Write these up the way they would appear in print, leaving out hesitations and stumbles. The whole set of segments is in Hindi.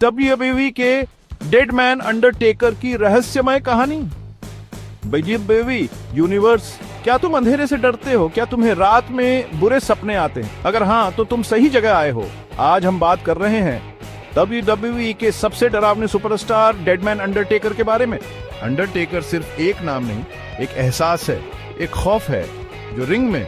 डब्ल्यूडब्ल्यूई के डेड मैन अंडरटेकर की रहस्यमय कहानी। डब्ल्यूडब्ल्यूई यूनिवर्स, क्या तुम अंधेरे से डरते हो? क्या तुम्हें रात में बुरे सपने आते हैं? अगर हाँ, तो तुम सही जगह आए हो। आज हम बात कर रहे हैं डब्ल्यूडब्ल्यूई के सबसे डरावने सुपरस्टार डेडमैन अंडरटेकर के बारे में। अंडरटेकर सिर्फ एक नाम नहीं, एक एहसास है, एक खौफ है जो रिंग में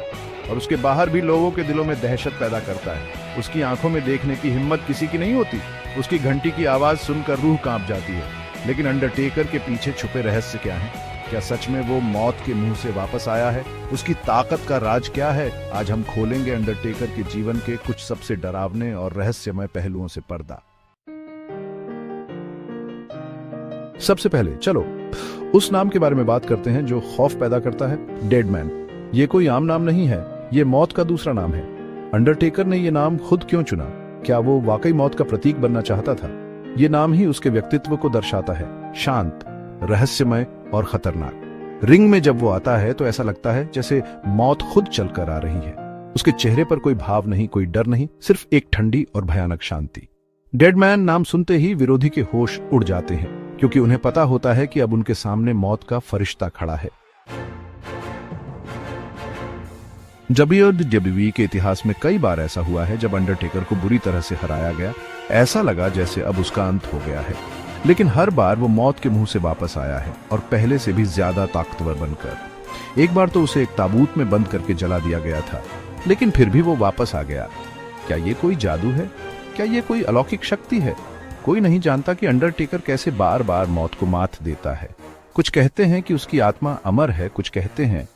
और उसके बाहर भी लोगों के दिलों में दहशत पैदा करता है। उसकी आंखों में देखने की हिम्मत किसी की नहीं होती, उसकी घंटी की आवाज सुनकर रूह कांप जाती है। लेकिन अंडरटेकर के पीछे छुपे रहस्य क्या हैं? क्या सच में वो मौत के मुंह से वापस आया है? उसकी ताकत का राज क्या है? आज हम खोलेंगे अंडरटेकर के जीवन के कुछ सबसे डरावने और रहस्यमय पहलुओं से पर्दा। सबसे पहले चलो उस नाम के बारे में बात करते हैं जो खौफ पैदा करता है, डेडमैन। ये कोई आम नाम नहीं है, ये मौत का दूसरा नाम है। अंडरटेकर ने ये नाम खुद क्यों चुना? क्या वो वाकई मौत का प्रतीक बनना चाहता था? ये नाम ही उसके व्यक्तित्व को दर्शाता है, शांत, रहस्यमय और खतरनाक। रिंग में जब वो आता है तो ऐसा लगता है जैसे मौत खुद चलकर आ रही है। उसके चेहरे पर कोई भाव नहीं, कोई डर नहीं, सिर्फ एक ठंडी और भयानक शांति। डेडमैन नाम सुनते ही विरोधी के होश उड़ जाते हैं, क्योंकि उन्हें पता होता है कि अब उनके सामने मौत का फरिश्ता खड़ा है। डब्ल्यूडब्ल्यूई के इतिहास में कई बार ऐसा हुआ है जब अंडरटेकर को बुरी तरह से हराया गया। ऐसा लगा जैसे अब उसका अंत हो गया है, लेकिन हर बार वो मौत के मुंह से वापस आया है, और पहले से भी ज्यादा ताकतवर बनकर। एक बार तो उसे एक ताबूत में बंद करके जला दिया गया था, लेकिन फिर भी वो वापस आ गया। क्या ये कोई जादू है? क्या ये कोई अलौकिक शक्ति है? कोई नहीं जानता कि अंडरटेकर कैसे बार बार मौत को मात देता है। कुछ कहते हैं कि उसकी आत्मा अमर है, कुछ कहते हैं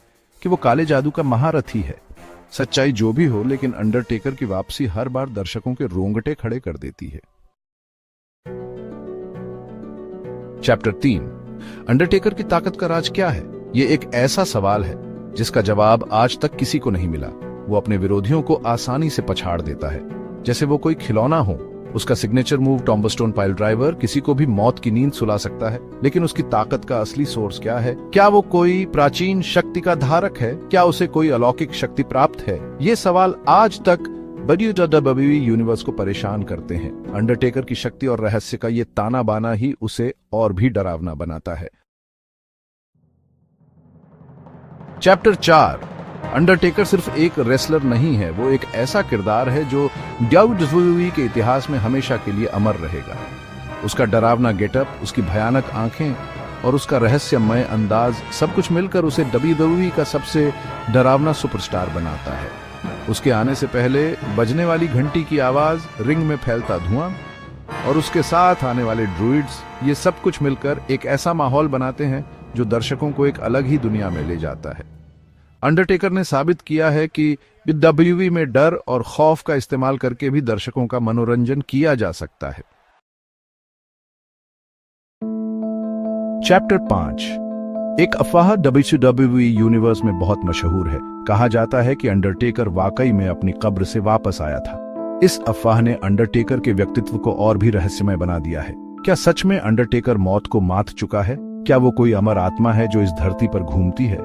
कि वो काले जादू का महारथी है। सच्चाई जो भी हो, लेकिन अंडरटेकर की वापसी हर बार दर्शकों के रोंगटे खड़े कर देती है। चैप्टर 3, अंडरटेकर की ताकत का राज क्या है? ये एक ऐसा सवाल है जिसका जवाब आज तक किसी को नहीं मिला। वो अपने विरोधियों को आसानी से पछाड़ देता है, जैसे वो कोई खिलौना हो। उसका सिग्नेचर मूव टॉम्बस्टोन पाइल ड्राइवर किसी को भी मौत की नींद सुला सकता है, लेकिन उसकी ताकत का असली सोर्स क्या है? क्या वो कोई प्राचीन शक्ति का धारक है? क्या उसे कोई अलौकिक शक्ति प्राप्त है? ये सवाल आज तक डब्ल्यूडब्ल्यूई यूनिवर्स को परेशान करते हैं। अंडरटेकर की शक्ति और रहस्य का ये ताना बाना ही उसे और भी डरावना बनाता है। चैप्टर 4, अंडरटेकर सिर्फ एक रेसलर नहीं है, वो एक ऐसा किरदार है जो डब्ल्यूडब्ल्यूई के इतिहास में हमेशा के लिए अमर रहेगा। उसका डरावना गेटअप, उसकी भयानक आंखें और उसका रहस्यमय अंदाज, सब कुछ मिलकर उसे डब्ल्यूडब्ल्यूई का सबसे डरावना सुपरस्टार बनाता है। उसके आने से पहले बजने वाली घंटी की आवाज, रिंग में फैलता धुआं और उसके साथ आने वाले ड्रूइड्स, ये सब कुछ मिलकर एक ऐसा माहौल बनाते हैं जो दर्शकों को एक अलग ही दुनिया में ले जाता है। अंडरटेकर ने साबित किया है कि डब्ल्यूडब्ल्यूई में डर और खौफ का इस्तेमाल करके भी दर्शकों का मनोरंजन किया जा सकता है। चैप्टर 5, एक अफवाह डब्ल्यूडब्ल्यूई यूनिवर्स में बहुत मशहूर है। कहा जाता है कि अंडरटेकर वाकई में अपनी कब्र से वापस आया था। इस अफवाह ने अंडरटेकर के व्यक्तित्व को और भी रहस्यमय बना दिया है। क्या सच में अंडरटेकर मौत को मात चुका है? क्या वो कोई अमर आत्मा है जो इस धरती पर घूमती है?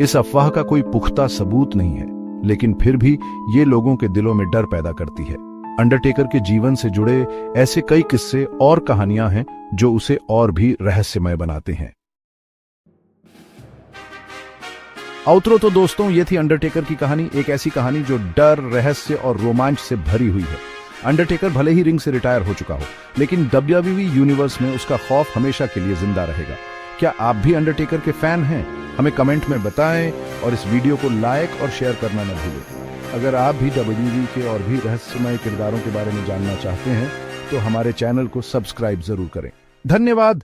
इस अफवाह का कोई पुख्ता सबूत नहीं है, लेकिन फिर भी ये लोगों के दिलों में डर पैदा करती है। अंडरटेकर के जीवन से जुड़े ऐसे कई किस्से और कहानियां हैं जो उसे और भी रहस्यमय बनाते हैं। आउटरो तो दोस्तों, ये थी अंडरटेकर की कहानी, एक ऐसी कहानी जो डर, रहस्य और रोमांच से भरी हुई है। अंडरटेकर भले ही रिंग से रिटायर हो चुका हो, लेकिन डब्ल्यूडब्ल्यूई यूनिवर्स में उसका खौफ हमेशा के लिए जिंदा रहेगा। क्या आप भी अंडरटेकर के फैन हैं? हमें कमेंट में बताएं और इस वीडियो को लाइक और शेयर करना न भूलें। अगर आप भी डब्ल्यूडब्ल्यूई के और भी रहस्यमय किरदारों के बारे में जानना चाहते हैं तो हमारे चैनल को सब्सक्राइब जरूर करें। धन्यवाद।